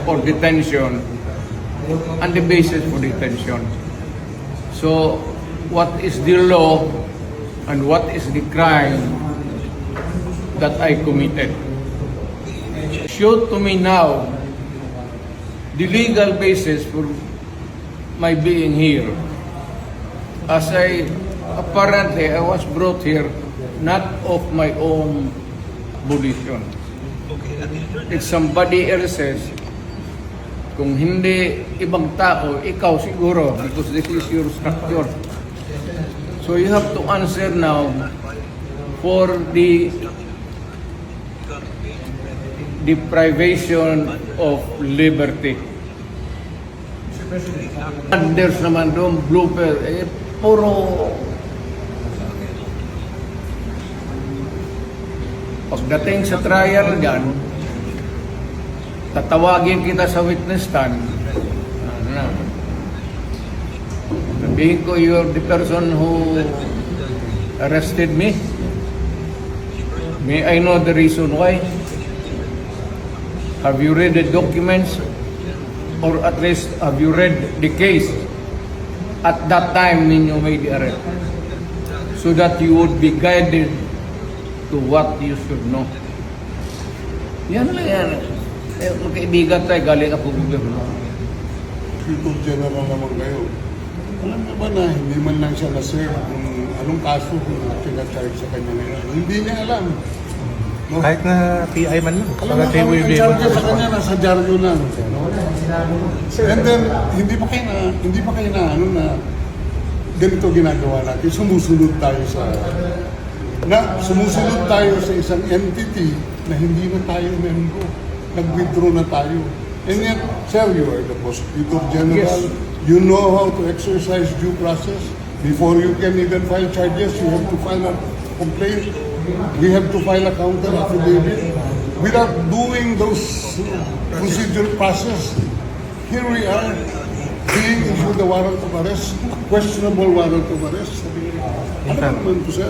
for detention and the basis for detention. So, what is the law and what is the crime that I committed? Show to me now the legal basis for my being here. As apparently I was brought here not of my own volition. It's somebody else's. Kung hindi ibang tao, ikaw siguro, because this is your structure. So you have to answer now for the deprivation of liberty. And there's naman doon blooper, puro pagdating sa trial dyan, tatawagin kita sa witness stand. Sabihin ko, you're the person who arrested me. May I know the reason why? Have you read the documents? Or at least, have you read the case at that time when you made the arrest? So that you would be guided to what you should know. Yan lang yan. Magkaibigan tayo, galing ako gobyerno. Victor General naman kayo. Alam mo ba na hindi man lang siya na-serve kung anong kaso kung pinag-charge sa kanya ngayon? Hindi niya alam. No? Kahit na PI man lang. Alam mo, ang charge sa kanya nasa dyaryo lang. And then, hindi pa kayo na, ganito ginagawa natin. Sumusunod tayo sa isang entity na hindi na tayo member. Nag-withdraw na tayo. And yet, sir, you are the Prosecutor General. Yes. You know how to exercise due process. Before you can even file charges, you have to file a complaint. We have to file a counter affidavit. Without doing those procedural process, here we are being issued a warrant of arrest, a questionable warrant of arrest. Ano naman to, sir?